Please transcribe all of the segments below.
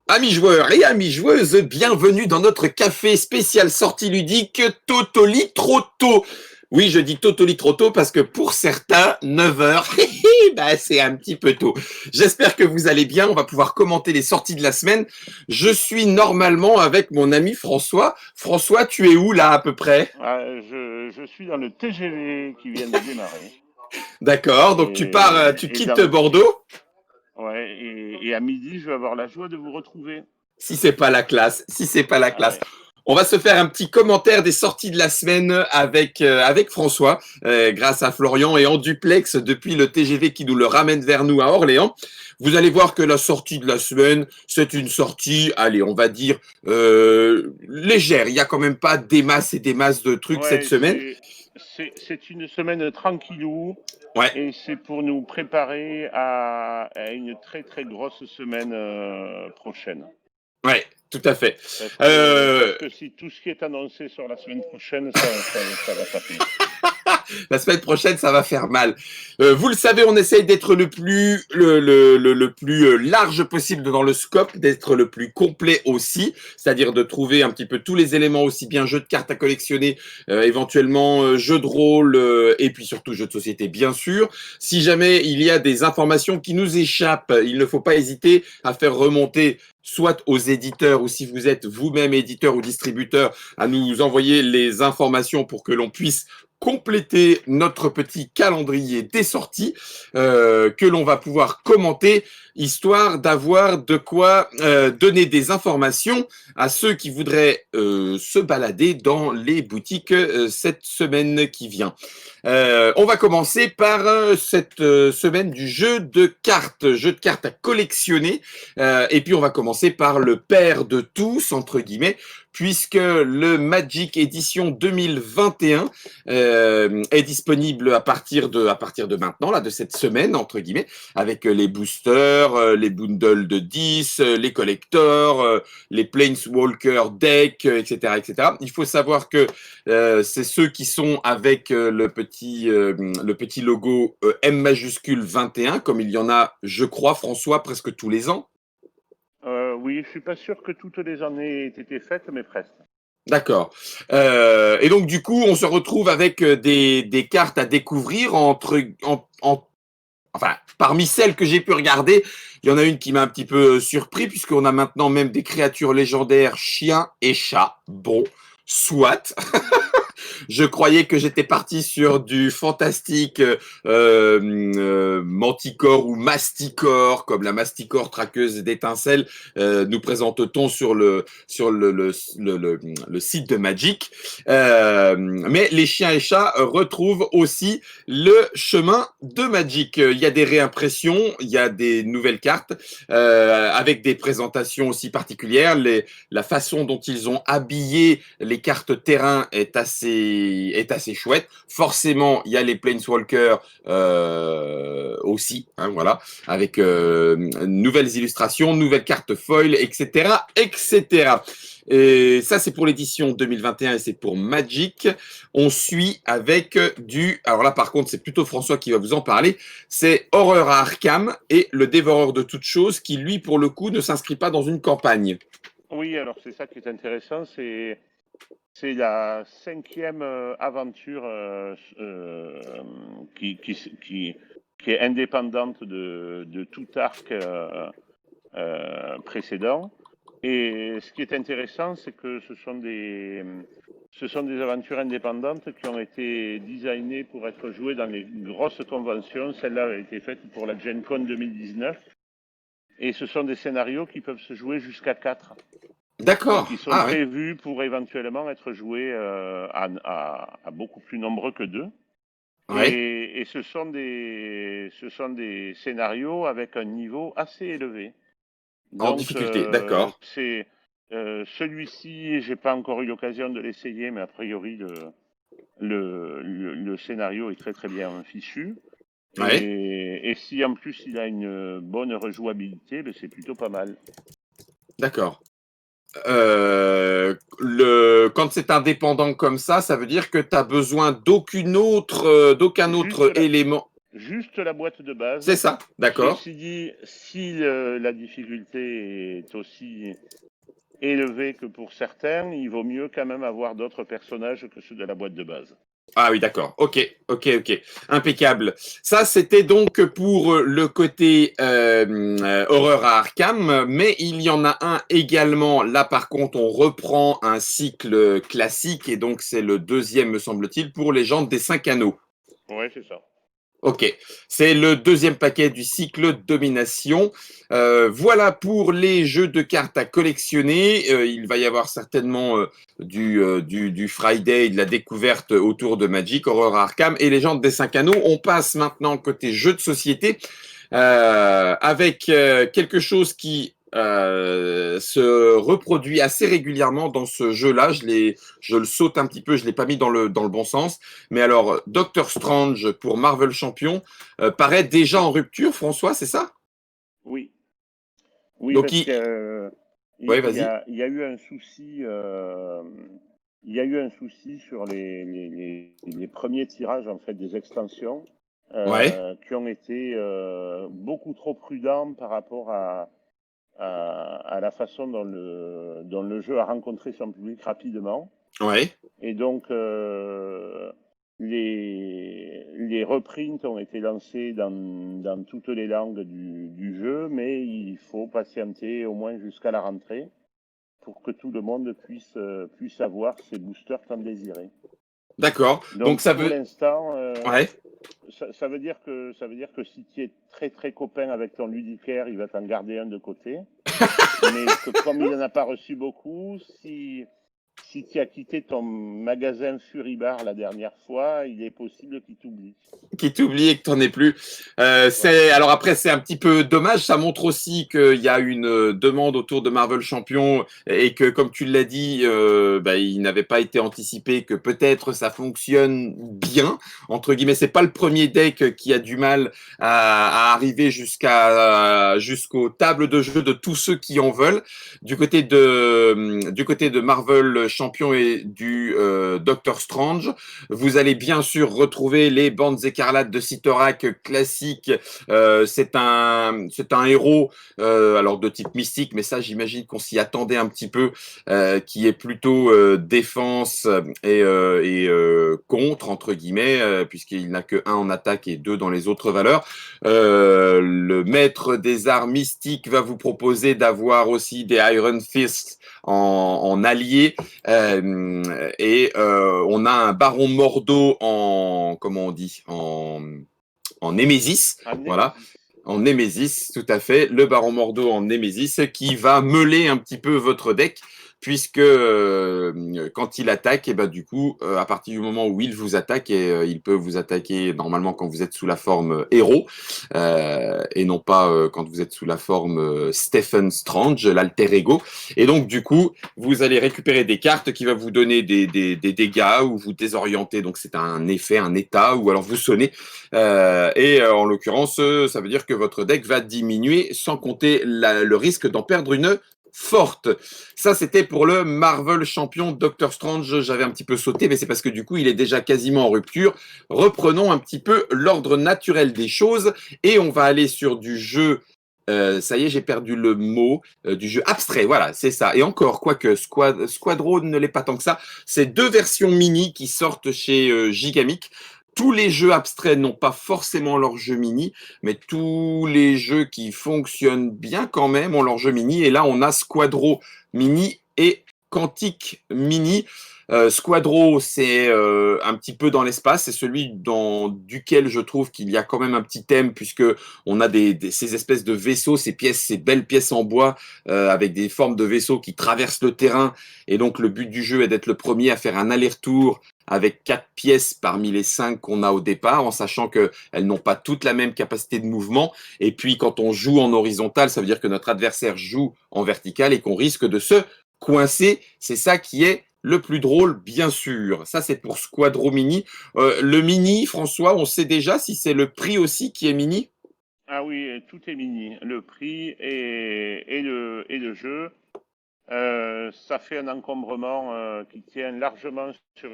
Amis joueurs et amis joueuses, bienvenue dans notre café spécial sortie ludique Totoli Trotto. Oui, je dis Totoli Trotto parce que pour certains, 9 heures, bah, c'est un petit peu tôt. J'espère que vous allez bien, on va pouvoir commenter les sorties de la semaine. Je suis normalement avec mon ami François. François, tu es où là à peu près? Je suis dans le TGV qui vient de démarrer. D'accord, donc tu pars, tu Et quittes Bordeaux? ouais, et à midi, je vais avoir la joie de vous retrouver. Si c'est pas la classe, si c'est pas la Ah classe. ouais. On va se faire un petit commentaire des sorties de la semaine avec François, grâce à Florian et en duplex depuis le TGV qui nous le ramène vers nous à Orléans. Vous allez voir que la sortie de la semaine, c'est une sortie, allez, on va dire légère. Il y a quand même pas des masses et des masses de trucs cette Ouais, semaine. c'est une semaine tranquillou Ouais, et c'est pour nous préparer à une très très grosse semaine prochaine. ouais, tout à fait. Parce Euh, que si tout ce qui est annoncé sur la semaine prochaine, ça va taper. La semaine prochaine, ça va faire mal. Vous le savez, on essaye d'être le plus large possible dans le scope, d'être le plus complet aussi, c'est-à-dire de trouver un petit peu tous les éléments, aussi bien jeux de cartes à collectionner, éventuellement jeux de rôle, et puis surtout jeux de société, bien sûr. Si jamais il y a des informations qui nous échappent, il ne faut pas hésiter à faire remonter soit aux éditeurs ou si vous êtes vous-même éditeur ou distributeur, à nous envoyer les informations pour que l'on puisse compléter notre petit calendrier des sorties que l'on va pouvoir commenter, histoire d'avoir de quoi donner des informations à ceux qui voudraient se balader dans les boutiques cette semaine qui vient. On va commencer par cette semaine du jeu de cartes à collectionner, et puis on va commencer par le père de tous, entre guillemets, puisque le Magic Edition 2021 est disponible à partir de maintenant, là, de cette semaine, entre guillemets, avec les boosters, les bundles de 10, les collectors, les Planeswalker decks, etc., etc. Il faut savoir que c'est ceux qui sont avec le petit logo M majuscule 21, comme il y en a, je crois, François, presque tous les ans. Oui, je suis pas sûr que toutes les années aient été faites, mais presque. D'accord. Et donc, du coup, on se retrouve avec des cartes à découvrir enfin, parmi celles que j'ai pu regarder, il y en a une qui m'a un petit peu surpris, puisqu'on a maintenant même des créatures légendaires, chiens et chats. Bon, soit. Je croyais que j'étais parti sur du fantastique Manticore ou Masticore, comme la Masticore traqueuse d'étincelles, nous présente-t-on sur le site de Magic. Mais les chiens et chats retrouvent aussi le chemin de Magic. Il y a des réimpressions, il y a des nouvelles cartes, avec des présentations aussi particulières. La façon dont ils ont habillé les cartes terrain est assez chouette. Forcément, il y a les Planeswalkers aussi, hein, voilà, avec nouvelles illustrations, nouvelles cartes foil, etc., etc. Et ça, c'est pour l'édition 2021 et c'est pour Magic. On suit avec du... Alors là, par contre, c'est plutôt François qui va vous en parler. C'est Horreur à Arkham et le Dévoreur de toutes choses qui, lui, pour le coup, ne s'inscrit pas dans une campagne. Oui, alors c'est ça qui est intéressant, c'est la cinquième aventure qui, qui, s- qui, qui est indépendante de tout arc précédent. Et ce qui est intéressant, c'est que ce sont des aventures indépendantes qui ont été designées pour être jouées dans les grosses conventions. Celle-là a été faite pour la Gen Con 2019. Et ce sont des scénarios qui peuvent se jouer jusqu'à 4. Donc ils D'accord. sont Ah ouais. prévus pour éventuellement être joués à beaucoup plus nombreux que 2. Ouais. Et ce sont des scénarios avec un niveau assez élevé. En Donc difficulté. D'accord. c'est celui-ci, j'ai pas encore eu l'occasion de l'essayer, mais a priori le scénario est très très bien fichu. Ouais. Et si en plus il a une bonne rejouabilité, ben c'est plutôt pas mal. D'accord. Quand c'est indépendant comme ça veut dire que tu as besoin d'aucun Juste autre élément. juste la boîte de base. C'est ça, d'accord. Ceci dit, si la difficulté est aussi élevée que pour certains, il vaut mieux quand même avoir d'autres personnages que ceux de la boîte de base. Ah oui, d'accord. Ok, ok, ok. Impeccable. Ça, c'était donc pour le côté horreur à Arkham, mais il y en a un également. Là, par contre, on reprend un cycle classique, et donc c'est le deuxième, me semble-t-il, pour Légende des Cinq Anneaux. Oui, c'est ça. Ok, c'est le deuxième paquet du cycle Domination. Voilà pour les jeux de cartes à collectionner. Il va y avoir certainement du Friday, et de la découverte autour de Magic, Horror Arkham et Légendes des Cinq Anneaux. On passe maintenant côté jeux de société avec quelque chose qui se reproduit assez régulièrement dans ce jeu-là. Je le saute un petit peu, je l'ai pas mis dans le bon sens. Mais alors, Doctor Strange pour Marvel Champion paraît déjà en rupture, François, c'est ça? Oui, oui, Donc, parce que ouais, vas-y. il y a eu un souci. Il y a eu un souci sur les premiers tirages en fait des extensions Ouais, qui ont été beaucoup trop prudents par rapport à la façon dont le jeu a rencontré son public rapidement. ouais. Et donc, les reprints ont été lancés dans toutes les langues du jeu, mais il faut patienter au moins jusqu'à la rentrée pour que tout le monde puisse avoir ses boosters tant désirés. D'accord. Donc, Donc, ça pour veut. l'instant, Ouais. ça veut dire que si tu es très très copain avec ton ludicaire, il va t'en garder un de côté. Mais que comme il n'en a pas reçu beaucoup, si tu as quitté ton magasin Furibar la dernière fois, il est possible qu'il t'oublie. Qui t'oublie et que t'en es plus. Voilà. Alors après, c'est un petit peu dommage. Ça montre aussi qu'il y a une demande autour de Marvel Champion et que, comme tu l'as dit, bah, il n'avait pas été anticipé que peut-être ça fonctionne bien. Entre guillemets, c'est pas le premier deck qui a du mal à arriver jusqu'aux tables de jeu de tous ceux qui en veulent. Du côté de Marvel Champion et du Doctor Strange, vous allez bien sûr retrouver les bandes écarlates de Cyttorak classiques. C'est un héros, alors de type mystique, mais ça, j'imagine qu'on s'y attendait un petit peu, qui est plutôt défense contre, entre guillemets, puisqu'il n'a que un en attaque et deux dans les autres valeurs. Le maître des arts mystiques va vous proposer d'avoir aussi des Iron Fists en allié. On a un baron Mordo en, comment on dit, en Némésis, En voilà, Némésis. en Némésis, tout à fait, le baron Mordo en Némésis, qui va meuler un petit peu votre deck, puisque quand il attaque, et ben du coup, à partir du moment où il vous attaque, et il peut vous attaquer normalement quand vous êtes sous la forme héros, et non pas quand vous êtes sous la forme Stephen Strange, l'alter ego. Et donc du coup, vous allez récupérer des cartes qui vont vous donner des dégâts ou vous désorienter. Donc c'est un effet, un état, ou alors vous sonnez. En l'occurrence, ça veut dire que votre deck va diminuer sans compter le risque d'en perdre une forte. Ça, c'était pour le Marvel Champion Doctor Strange. J'avais un petit peu sauté, mais c'est parce que du coup, il est déjà quasiment en rupture. Reprenons un petit peu l'ordre naturel des choses et on va aller sur du jeu. Ça y est, j'ai perdu le mot du jeu abstrait. Voilà, c'est ça. Et encore, quoique Squadron ne l'est pas tant que ça. C'est deux versions mini qui sortent chez Gigamic. Tous les jeux abstraits n'ont pas forcément leur jeu mini, mais tous les jeux qui fonctionnent bien quand même ont leur jeu mini. Et là, on a Squadro mini et Quantique mini. Squadro, c'est un petit peu dans l'espace, c'est celui duquel je trouve qu'il y a quand même un petit thème, puisque on a ces espèces de vaisseaux, ces belles pièces en bois avec des formes de vaisseaux qui traversent le terrain. Et donc, le but du jeu est d'être le premier à faire un aller-retour avec 4 pièces parmi les 5 qu'on a au départ, en sachant qu'elles n'ont pas toutes la même capacité de mouvement. Et puis, quand on joue en horizontal, ça veut dire que notre adversaire joue en vertical et qu'on risque de se coincer. C'est ça qui est le plus drôle, bien sûr. Ça, c'est pour Squadro Mini. Le Mini, François, on sait déjà si c'est le prix aussi qui est Mini? Ah oui, tout est mini. Le prix et le jeu. Ça fait un encombrement qui tient largement sur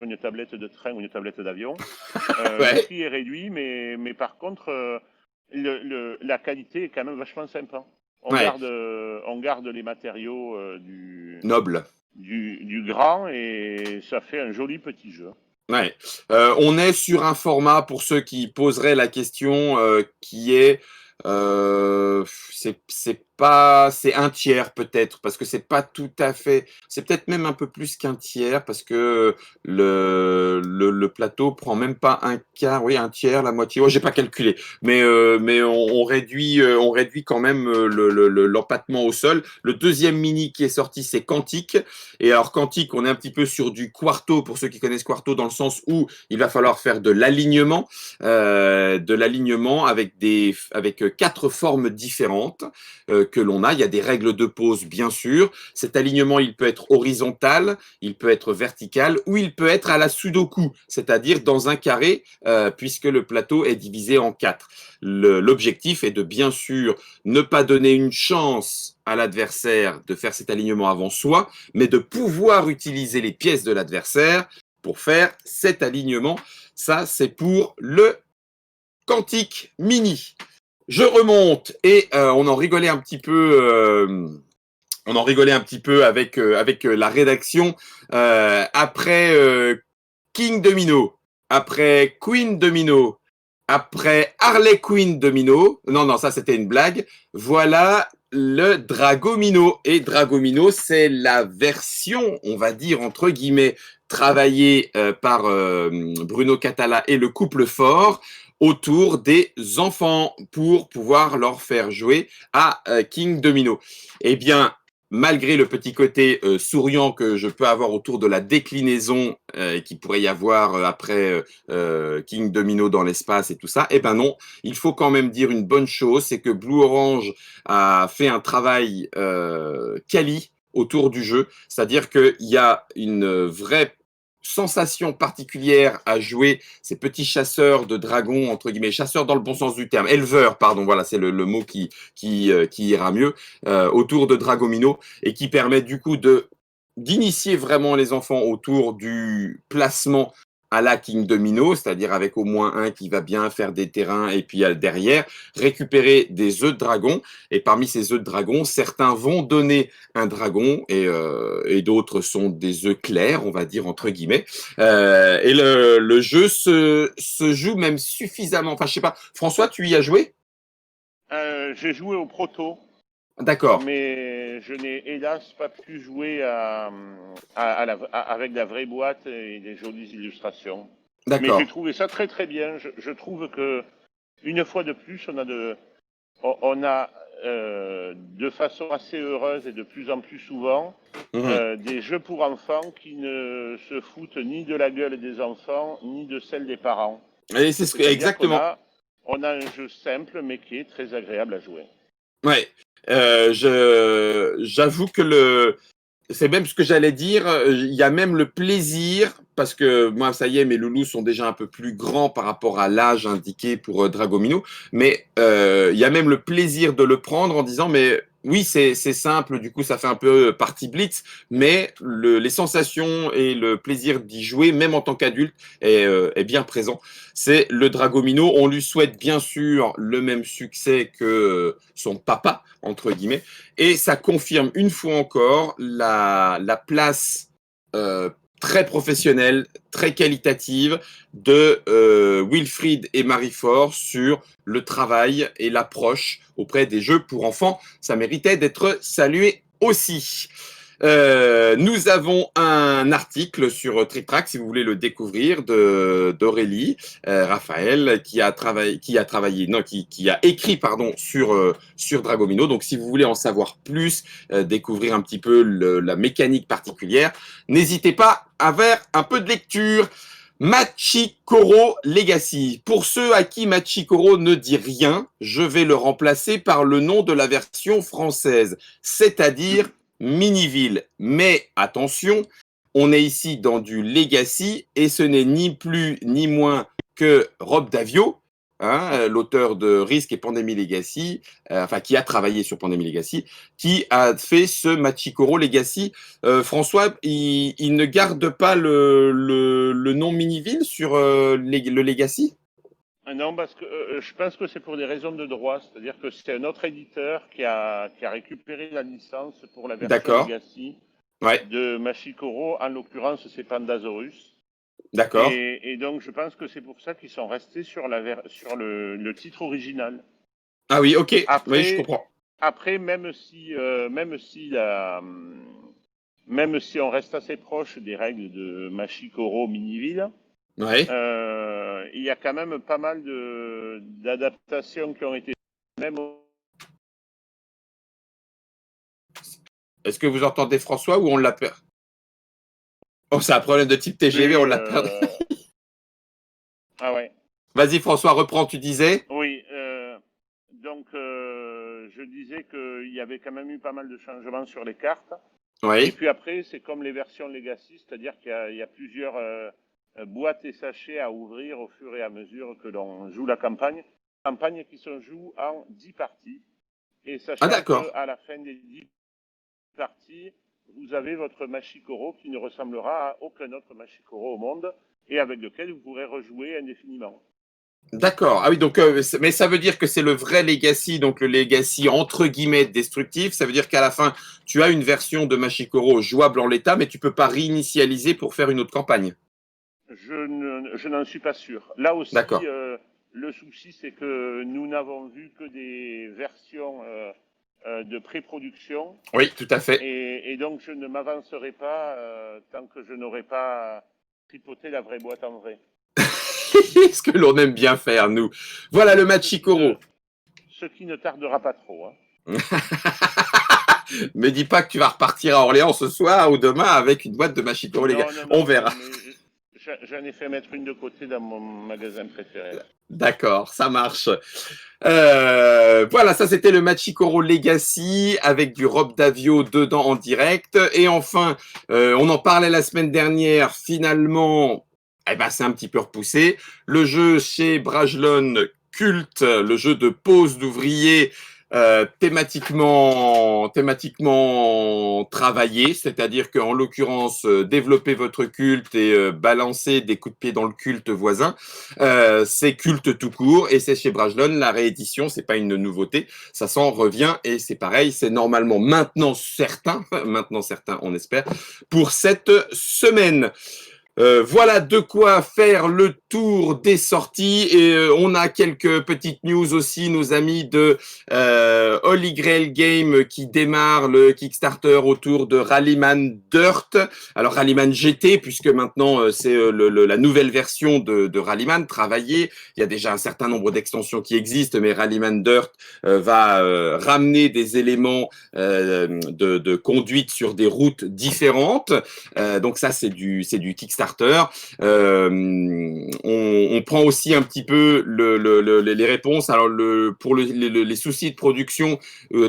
une tablette de train ou une tablette d'avion. Le Ouais, prix est réduit, mais par contre, la qualité est quand même vachement sympa. ouais, On garde les matériaux noble. du grand et ça fait un joli petit jeu. Ouais. On est sur un format, pour ceux qui poseraient la question, qui est, c'est pas, c'est un tiers peut-être, parce que c'est pas tout à fait, c'est peut-être même un peu plus qu'un tiers, parce que le plateau prend même pas un quart, oui, un tiers, la moitié, oh, j'ai pas calculé, mais on réduit quand même l'empattement au sol. Le deuxième mini qui est sorti, c'est Quantique. Et alors, Quantique, on est un petit peu sur du quarto, pour ceux qui connaissent quarto, dans le sens où il va falloir faire de l'alignement avec quatre formes différentes que l'on a. Il y a des règles de pose, bien sûr. Cet alignement, il peut être horizontal, il peut être vertical, ou il peut être à la sudoku, c'est-à-dire dans un carré, puisque le plateau est divisé en quatre. L'objectif est de, bien sûr, ne pas donner une chance à l'adversaire de faire cet alignement avant soi, mais de pouvoir utiliser les pièces de l'adversaire pour faire cet alignement. Ça, c'est pour le Quantique Mini. Je remonte et on en rigolait un petit peu. On en rigolait un petit peu avec la rédaction. Après King Domino, après Queen Domino, après Harley Quinn Domino, non, non, ça c'était une blague, voilà le Dragomino. Et Dragomino, c'est la version, on va dire, entre guillemets, travaillée par Bruno Catala et le couple fort autour des enfants pour pouvoir leur faire jouer à King Domino. Eh bien, malgré le petit côté souriant que je peux avoir autour de la déclinaison qu'il pourrait y avoir après King Domino dans l'espace et tout ça, eh ben non, il faut quand même dire une bonne chose, c'est que Blue Orange a fait un travail quali autour du jeu, c'est-à-dire qu'il y a une vraie sensation particulière à jouer ces petits chasseurs de dragons, entre guillemets, chasseurs dans le bon sens du terme, éleveurs, pardon, voilà, c'est le mot qui ira mieux, autour de Dragomino, et qui permet du coup d'initier vraiment les enfants autour du placement à la King Domino, c'est-à-dire avec au moins un qui va bien faire des terrains et puis derrière récupérer des œufs de dragon. Et parmi ces œufs de dragon, certains vont donner un dragon et d'autres sont des œufs clairs, on va dire entre guillemets. Et le jeu se joue même suffisamment. Enfin, je sais pas. François, tu y as joué? J'ai joué au proto, D'accord. mais je n'ai hélas pas pu jouer avec la vraie boîte et des jolies illustrations. Mais j'ai D'accord. trouvé ça très très bien. Je trouve que une fois de plus, on a de façon assez heureuse et de plus en plus souvent Mhm. des jeux pour enfants qui ne se foutent ni de la gueule des enfants ni de celle des parents. Et c'est ce que, C'est-à-dire exactement. on a un jeu simple mais qui est très agréable à jouer. Ouais. J'avoue que c'est même ce que j'allais dire. Il y a même le plaisir, parce que moi, ça y est, mes loulous sont déjà un peu plus grands par rapport à l'âge indiqué pour Dragomino. Mais il y a même le plaisir de le prendre en disant, mais oui, c'est simple, du coup, ça fait un peu partie blitz, mais les sensations et le plaisir d'y jouer, même en tant qu'adulte, est bien présent. C'est le Dragomino. On lui souhaite bien sûr le même succès que son papa, entre guillemets. Et ça confirme une fois encore la place euh, très professionnelle, très qualitative de Wilfried et Marie-Fort sur le travail et l'approche auprès des jeux pour enfants. Ça méritait d'être salué aussi. Nous avons un article sur TrickTrack, si vous voulez le découvrir, d'Aurélie Raphaël, qui a écrit, pardon, sur Dragomino. Donc, si vous voulez en savoir plus, découvrir un petit peu la mécanique particulière, n'hésitez pas à faire un peu de lecture. Machikoro Legacy. Pour ceux à qui Machikoro ne dit rien, je vais le remplacer par le nom de la version française, c'est-à-dire Miniville. Mais attention, on est ici dans du Legacy et ce n'est ni plus ni moins que Rob Davio hein, l'auteur de Risk et Pandemic Legacy, enfin qui a travaillé sur Pandemic Legacy, qui a fait ce Machikoro Legacy. François, il ne garde pas le nom Miniville sur le Legacy? Non, parce que je pense que c'est pour des raisons de droit, c'est-à-dire que c'est un autre éditeur qui a récupéré la licence pour la version D'accord. Legacy Ouais, de Machikoro. En l'occurrence, c'est Pandasaurus. d'accord. Et donc, je pense que c'est pour ça qu'ils sont restés sur, sur le titre original. Ah oui, ok. Oui, je Après, comprends. après même si on reste assez proche des règles de Machikoro Miniville, Ouais. il y a quand même pas mal d'adaptations qui ont été faites, même Est-ce que vous entendez François ou on l'a perdu? Oh, c'est un problème de type TGV, on l'a perdu. ah ouais. Vas-y François, reprends, tu disais? Oui. Donc, je disais qu'il y avait quand même eu pas mal de changements sur les cartes. Et Oui. puis après, c'est comme les versions Legacy, c'est-à-dire qu'il y a plusieurs boîtes et sachets à ouvrir au fur et à mesure que l'on joue la campagne. Campagne qui se joue en 10 parties. Et Ah sachant d'accord. qu'à la fin des 10 parties, vous avez votre Machikoro qui ne ressemblera à aucun autre Machikoro au monde et avec lequel vous pourrez rejouer indéfiniment. D'accord. Ah oui, donc, mais ça veut dire que c'est le vrai Legacy, donc le Legacy entre guillemets destructif. Ça veut dire qu'à la fin, tu as une version de Machikoro jouable en l'état, mais tu peux pas réinitialiser pour faire une autre campagne. Je n'en suis pas sûr. Là aussi, D'accord. le souci, c'est que nous n'avons vu que des versions de pré-production Oui, tout à fait. et donc je ne m'avancerai pas tant que je n'aurai pas tripoté la vraie boîte en vrai. Ce que l'on aime bien faire, nous. Voilà le Machikoro. Ce qui ne tardera pas trop. Hein. Me dis pas que tu vas repartir à Orléans ce soir ou demain avec une boîte de Machikoro, les gars. Non, non, On non, verra. mais j'en ai fait mettre une de côté dans mon magasin préféré. D'accord, ça marche. Voilà, ça c'était le Machikoro Legacy avec du Rob Davio dedans en direct. Et enfin, on en parlait la semaine dernière, finalement, eh ben, c'est un petit peu repoussé. Le jeu chez Brajlon Culte, le jeu de pose d'ouvriers thématiquement travaillé, c'est-à-dire qu'en l'occurrence, développer votre culte et balancer des coups de pied dans le culte voisin. C'est culte tout court et c'est chez Brajlon la réédition, c'est pas une nouveauté, ça s'en revient et c'est pareil, c'est normalement maintenant certain, on espère, pour cette semaine. Voilà de quoi faire le tour des sorties et on a quelques petites news aussi, nos amis de Holy Grail Game qui démarre le Kickstarter autour de Rallyman Dirt. Alors Rallyman GT puisque maintenant c'est la nouvelle version de Rallyman travaillée. Il y a déjà un certain nombre d'extensions qui existent, mais Rallyman Dirt va ramener des éléments de conduite sur des routes différentes. Donc ça c'est du Kickstarter. On prend aussi un petit peu les réponses. Alors pour les soucis de production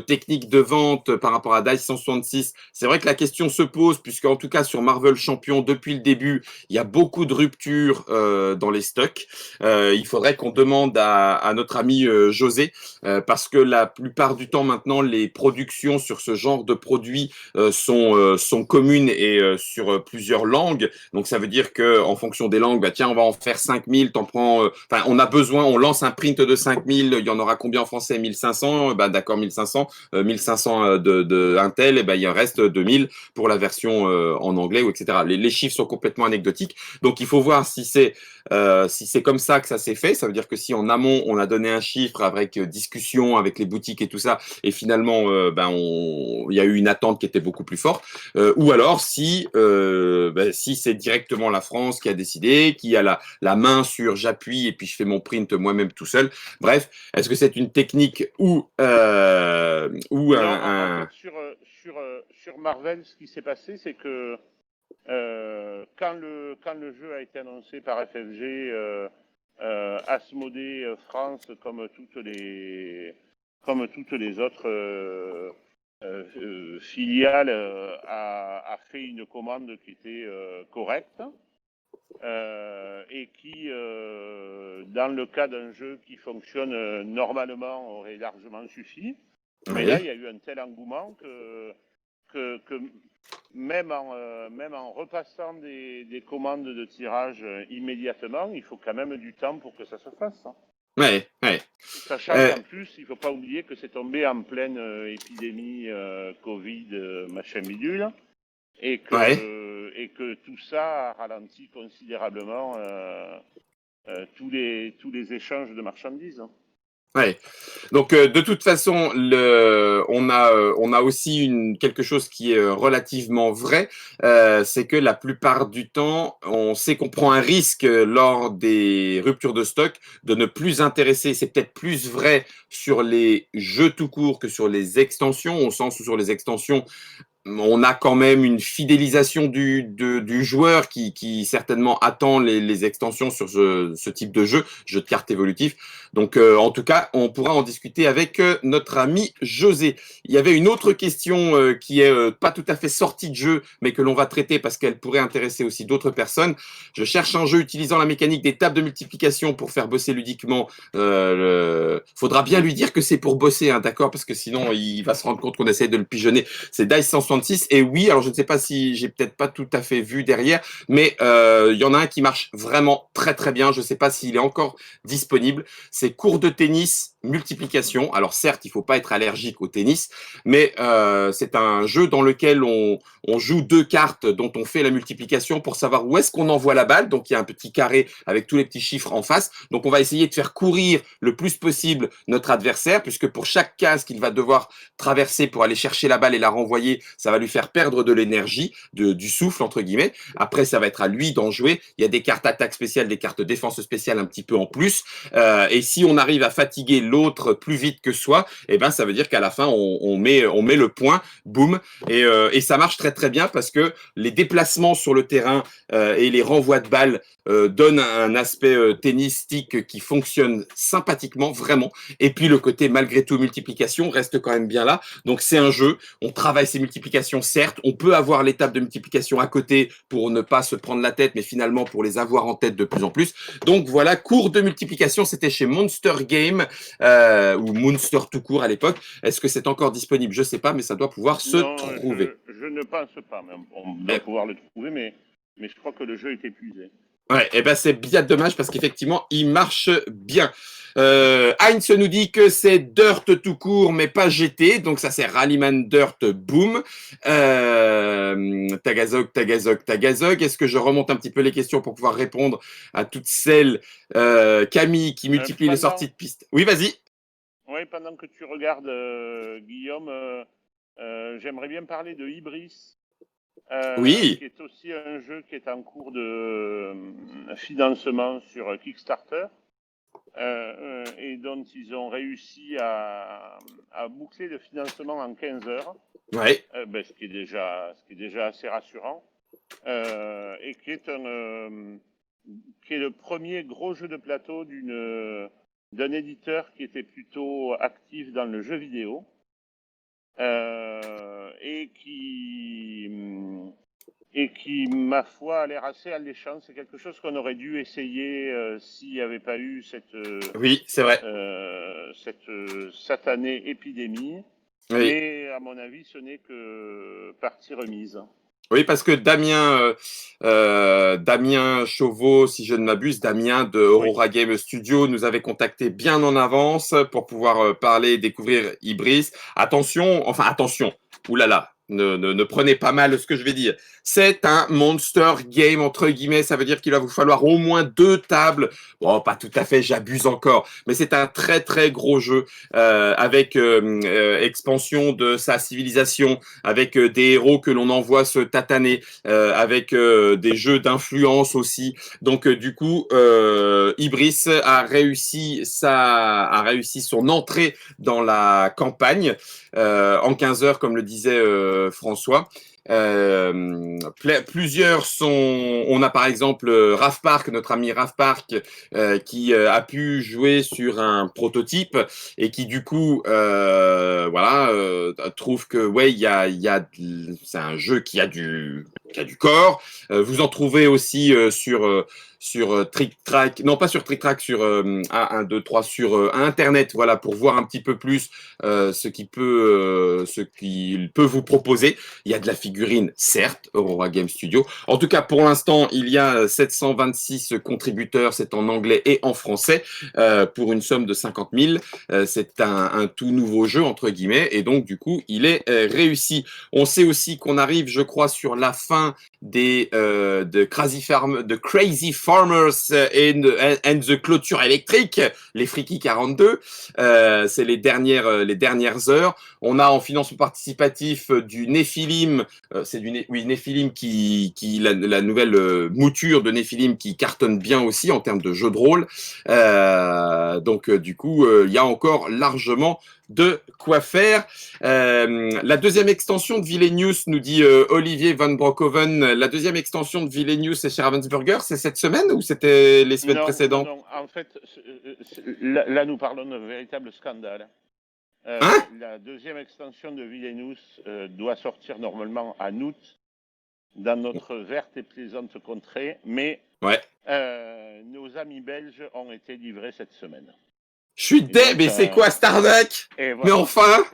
technique de vente par rapport à DICE 166, c'est vrai que la question se pose puisque en tout cas sur Marvel Champion depuis le début, il y a beaucoup de ruptures dans les stocks. Il faudrait qu'on demande à notre ami José parce que la plupart du temps maintenant les productions sur ce genre de produits sont communes et sur plusieurs langues. Donc ça veut dire que en fonction des langues, bah tiens, on va en faire 5000, t'en prends enfin on a besoin, on lance un print de 5000, il y en aura combien en français? 1500, bah d'accord 1500, 1500 de Intel et ben il en reste 2000 pour la version en anglais ou etc. Les chiffres sont complètement anecdotiques. Donc il faut voir si c'est comme ça que ça s'est fait, ça veut dire que si en amont on a donné un chiffre avec discussion avec les boutiques et tout ça, et finalement il y a eu une attente qui était beaucoup plus forte, ou alors si c'est directement la France qui a décidé, qui a la main sur j'appuie et puis je fais mon print moi-même tout seul. Bref, est-ce que c'est une technique ou Non, en fait, sur Marvel, ce qui s'est passé, c'est que quand le jeu a été annoncé par FFG, Asmodée France, comme toutes les autres filiales, a fait une commande qui était correcte. et qui, dans le cas d'un jeu qui fonctionne normalement, aurait largement suffi. Mais là, il y a eu un tel engouement que même en repassant des commandes de tirage immédiatement, il faut quand même du temps pour que ça se fasse. Hein. Ouais. Sachant qu'en plus, il ne faut pas oublier que c'est tombé en pleine épidémie Covid, machin bidule, et que tout ça a ralenti considérablement tous les échanges de marchandises. Hein. Ouais. Donc de toute façon, on a aussi quelque chose qui est relativement vrai, c'est que la plupart du temps, on sait qu'on prend un risque lors des ruptures de stock de ne plus intéresser. C'est peut-être plus vrai sur les jeux tout court que sur les extensions, au sens où sur les extensions, on a quand même une fidélisation du joueur qui certainement attend les extensions sur ce type de jeu de cartes évolutif. Donc, en tout cas, on pourra en discuter avec notre ami José. Il y avait une autre question qui est pas tout à fait sortie de jeu, mais que l'on va traiter parce qu'elle pourrait intéresser aussi d'autres personnes. Je cherche un jeu utilisant la mécanique des tables de multiplication pour faire bosser ludiquement. Faudra bien lui dire que c'est pour bosser, hein, d'accord? Parce que sinon, il va se rendre compte qu'on essaie de le pigeonner. C'est Dice 166. Et oui, alors je ne sais pas si j'ai peut-être pas tout à fait vu derrière, mais il y en a un qui marche vraiment très très bien. Je ne sais pas s'il est encore disponible. C'est cours de tennis multiplication. Alors certes, il ne faut pas être allergique au tennis, mais c'est un jeu dans lequel on joue 2 cartes dont on fait la multiplication pour savoir où est-ce qu'on envoie la balle. Donc il y a un petit carré avec tous les petits chiffres en face. Donc on va essayer de faire courir le plus possible notre adversaire, puisque pour chaque case qu'il va devoir traverser pour aller chercher la balle et la renvoyer, ça va lui faire perdre de l'énergie, du souffle entre guillemets. Après, ça va être à lui d'en jouer. Il y a des cartes attaque spéciales, des cartes défense spéciales un petit peu en plus. Et si on arrive à fatiguer l'autre plus vite que soi, eh ben ça veut dire qu'à la fin on met le point, boum, et ça marche très très bien parce que les déplacements sur le terrain et les renvois de balles donnent un aspect tennistique qui fonctionne sympathiquement vraiment. Et puis le côté malgré tout multiplication reste quand même bien là. Donc c'est un jeu, on travaille ses multiplications certes, on peut avoir l'étape de multiplication à côté pour ne pas se prendre la tête, mais finalement pour les avoir en tête de plus en plus. Donc voilà, cours de multiplication, c'était chez Monster Game ou Monster tout court à l'époque. Est-ce que c'est encore disponible? Je sais pas, mais ça doit pouvoir se trouver. Je ne pense pas, mais on doit pouvoir le trouver, mais je crois que le jeu est épuisé. Ouais, et ben c'est bien dommage parce qu'effectivement, il marche bien. Heinz nous dit que c'est Dirt tout court, mais pas GT, donc ça c'est Rallyman Dirt Boom. Tagazog. Est-ce que je remonte un petit peu les questions pour pouvoir répondre à toutes celles, Camille qui multiplie les sorties de piste. Oui, vas-y. Oui, pendant que tu regardes, Guillaume, j'aimerais bien parler de Ibris. Oui. Qui est aussi un jeu qui est en cours de financement sur Kickstarter et dont ils ont réussi à boucler le financement en 15 heures, ce qui est déjà assez rassurant, et qui est le premier gros jeu de plateau d'un éditeur qui était plutôt actif dans le jeu vidéo. Et qui, ma foi, a l'air assez alléchant. C'est quelque chose qu'on aurait dû essayer s'il n'y avait pas eu cette satanée épidémie. Oui. Mais à mon avis, ce n'est que partie remise. Oui, parce que Damien Chauveau, si je ne m'abuse, Damien de Aurora Game Studio nous avait contacté bien en avance pour pouvoir parler, découvrir Ibris. Attention, oulala, ne prenez pas mal ce que je vais dire. C'est un monster game, entre guillemets, ça veut dire qu'il va vous falloir au moins 2 tables. Bon, pas tout à fait, j'abuse encore, mais c'est un très très gros jeu avec expansion de sa civilisation, avec des héros que l'on envoie se tataner, avec des jeux d'influence aussi. Donc du coup, Ibris a réussi son entrée dans la campagne en 15 heures, comme le disait François. Plusieurs sont. On a par exemple Raph Park, notre ami Raph Park, qui a pu jouer sur un prototype et qui du coup, voilà, trouve que ouais, c'est un jeu qui a du corps. Vous en trouvez aussi sur Trick Track, non pas sur Trick Track, sur 1, 2, 3, sur Internet, voilà, pour voir un petit peu plus ce qu'il peut vous proposer. Il y a de la figurine, certes, Aurora Game Studio. En tout cas, pour l'instant, il y a 726 contributeurs, c'est en anglais et en français, pour une somme de 50 000. C'est un tout nouveau jeu, entre guillemets, et donc, du coup, il est réussi. On sait aussi qu'on arrive, je crois, sur la fin de Crazy Farmers and the Clôture électrique, les Friki 42. C'est les dernières heures. On a en financement participatif du Néphilim, c'est Néphilim la nouvelle mouture de Néphilim qui cartonne bien aussi en termes de jeu de rôle. Donc du coup, il y a encore largement de quoi faire. La deuxième extension de Villainous, nous dit Olivier Van Broekhoven, la deuxième extension de Villainous c'est chez Ravensburger, c'est cette semaine ou c'était les semaines précédentes? Non. En fait, là, nous parlons d'un véritable scandale. Hein? La deuxième extension de Villainous doit sortir normalement en août dans notre verte et plaisante contrée, mais Ouais. nos amis belges ont été livrés cette semaine. Je suis dé, mais c'est quoi Starbucks? Voilà, mais enfin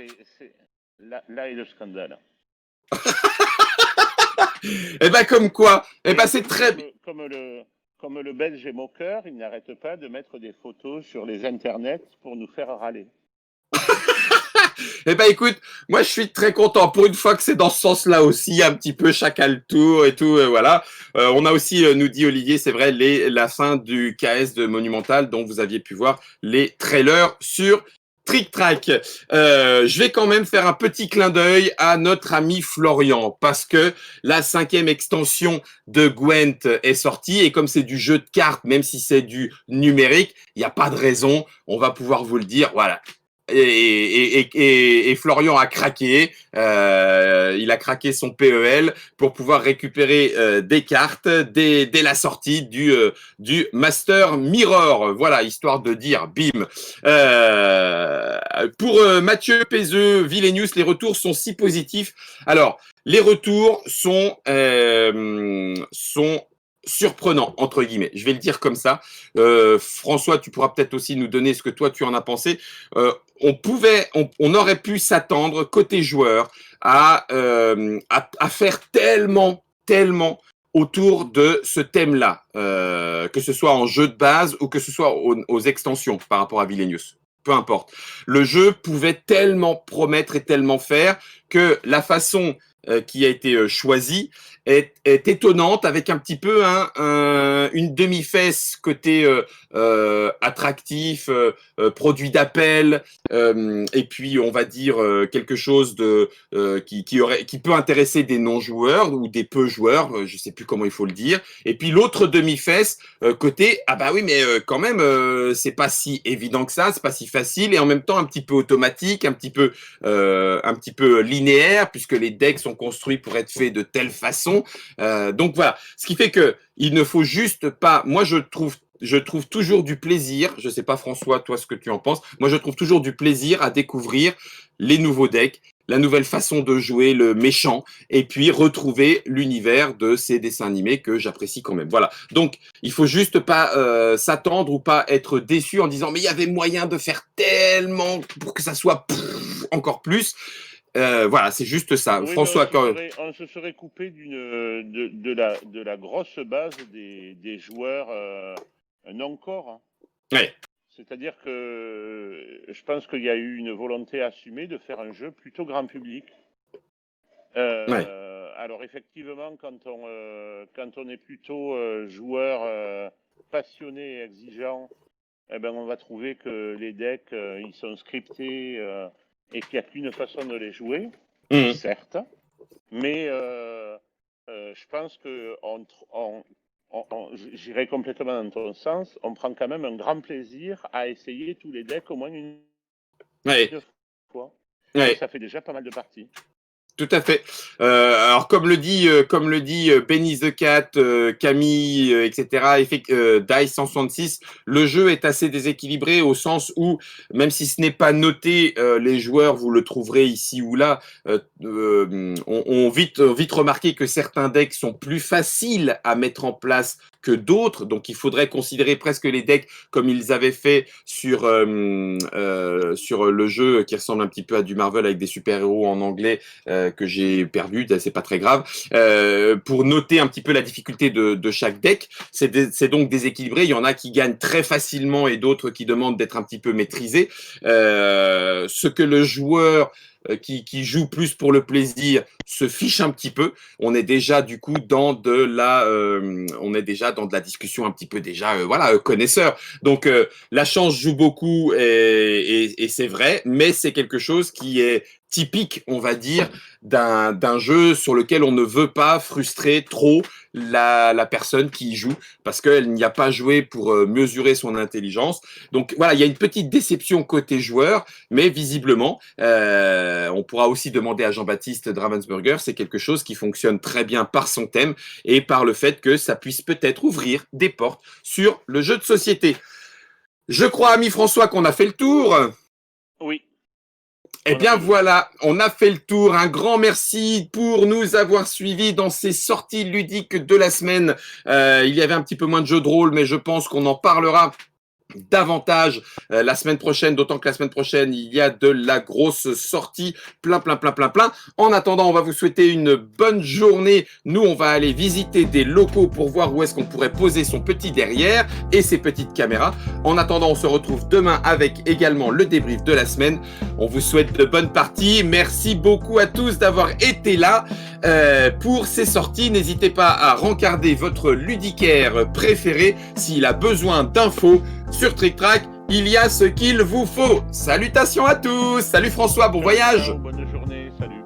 là est le scandale. Eh ben comme quoi, eh ben c'est très bien. Comme le belge est moqueur, il n'arrête pas de mettre des photos sur les internets pour nous faire râler. Eh ben écoute, moi je suis très content pour une fois que c'est dans ce sens-là aussi, un petit peu chacun le tour et tout, voilà. On a aussi, nous dit Olivier, c'est vrai, la fin du KS de Monumental dont vous aviez pu voir les trailers sur Trick Track. Je vais quand même faire un petit clin d'œil à notre ami Florian parce que la 5e extension de Gwent est sortie et comme c'est du jeu de cartes, même si c'est du numérique, il n'y a pas de raison, on va pouvoir vous le dire, voilà. Et Florian a craqué, il a craqué son PEL pour pouvoir récupérer des cartes dès la sortie du Master Mirror. Voilà, histoire de dire bim. Pour Mathieu Pézeux, Villainous, les retours sont si positifs. Alors, les retours sont surprenants, entre guillemets. Je vais le dire comme ça. François, tu pourras peut-être aussi nous donner ce que toi, tu en as pensé. On aurait pu s'attendre, côté joueur, à faire tellement autour de ce thème-là, que ce soit en jeu de base ou que ce soit aux extensions par rapport à Villainous. Peu importe. Le jeu pouvait tellement promettre et tellement faire que la façon qui a été choisie est étonnante, avec un petit peu une demi-fesse côté attractif, produit d'appel, et puis on va dire quelque chose qui peut intéresser des non-joueurs ou des peu joueurs, je sais plus comment il faut le dire. Et puis l'autre demi-fesse côté ah bah oui mais quand même c'est pas si évident que ça, c'est pas si facile et en même temps un petit peu automatique, un petit peu linéaire puisque les decks sont construits pour être faits de telle façon. Donc voilà, ce qui fait que il ne faut juste pas. Moi je trouve toujours du plaisir, je sais pas François, toi ce que tu en penses, moi je trouve toujours du plaisir à découvrir les nouveaux decks, la nouvelle façon de jouer le méchant, et puis retrouver l'univers de ces dessins animés que j'apprécie quand même. Voilà, donc il faut juste pas s'attendre ou pas être déçu en disant mais il y avait moyen de faire tellement pour que ça soit encore plus. Voilà, c'est juste ça. Oui, François, on se serait coupé de la grosse base des joueurs non-corps. Hein. ouais. C'est-à-dire que je pense qu'il y a eu une volonté assumée de faire un jeu plutôt grand public. Ouais. Alors effectivement, quand on est plutôt joueur passionné et exigeant, eh ben, on va trouver que les decks, ils sont scriptés et qu'il n'y a qu'une façon de les jouer, certes. Mais je pense que j'irai complètement dans ton sens. On prend quand même un grand plaisir à essayer tous les decks au moins une Ouais. fois. Ouais. Et ça fait déjà pas mal de parties. Tout à fait. Alors comme le dit Benny the Cat, Camille, etc. Dice 166, le jeu est assez déséquilibré au sens où même si ce n'est pas noté, les joueurs vous le trouverez ici ou là, ont vite remarqué que certains decks sont plus faciles à mettre en place que d'autres. Donc il faudrait considérer presque les decks comme ils avaient fait sur le jeu qui ressemble un petit peu à du Marvel avec des super-héros en anglais. Que j'ai perdu, c'est pas très grave, pour noter un petit peu la difficulté de chaque deck. C'est donc déséquilibré, il y en a qui gagnent très facilement et d'autres qui demandent d'être un petit peu maîtrisés. Ce que le joueur qui joue plus pour le plaisir se fiche un petit peu. On est déjà du coup dans de la discussion un petit peu déjà connaisseur. Donc la chance joue beaucoup et c'est vrai, mais c'est quelque chose qui est typique, on va dire, d'un jeu sur lequel on ne veut pas frustrer trop la personne qui y joue parce qu'elle n'y a pas joué pour mesurer son intelligence. Donc voilà, il y a une petite déception côté joueur, mais visiblement, on pourra aussi demander à Jean-Baptiste Dravensburger, c'est quelque chose qui fonctionne très bien par son thème et par le fait que ça puisse peut-être ouvrir des portes sur le jeu de société. Je crois, ami François, qu'on a fait le tour. Oui. Eh bien voilà, on a fait le tour. Un grand merci pour nous avoir suivis dans ces sorties ludiques de la semaine. Il y avait un petit peu moins de jeux de rôle, mais je pense qu'on en parlera davantage la semaine prochaine, d'autant que la semaine prochaine, il y a de la grosse sortie, plein. En attendant, on va vous souhaiter une bonne journée. Nous, on va aller visiter des locaux pour voir où est-ce qu'on pourrait poser son petit derrière et ses petites caméras. En attendant, on se retrouve demain avec également le débrief de la semaine. On vous souhaite de bonnes parties. Merci beaucoup à tous d'avoir été là pour ces sorties. N'hésitez pas à rencarder votre ludicaire préféré s'il a besoin d'infos. Sur Trick Track, il y a ce qu'il vous faut. Salutations à tous. Salut François, bon voyage. Bonne journée, salut.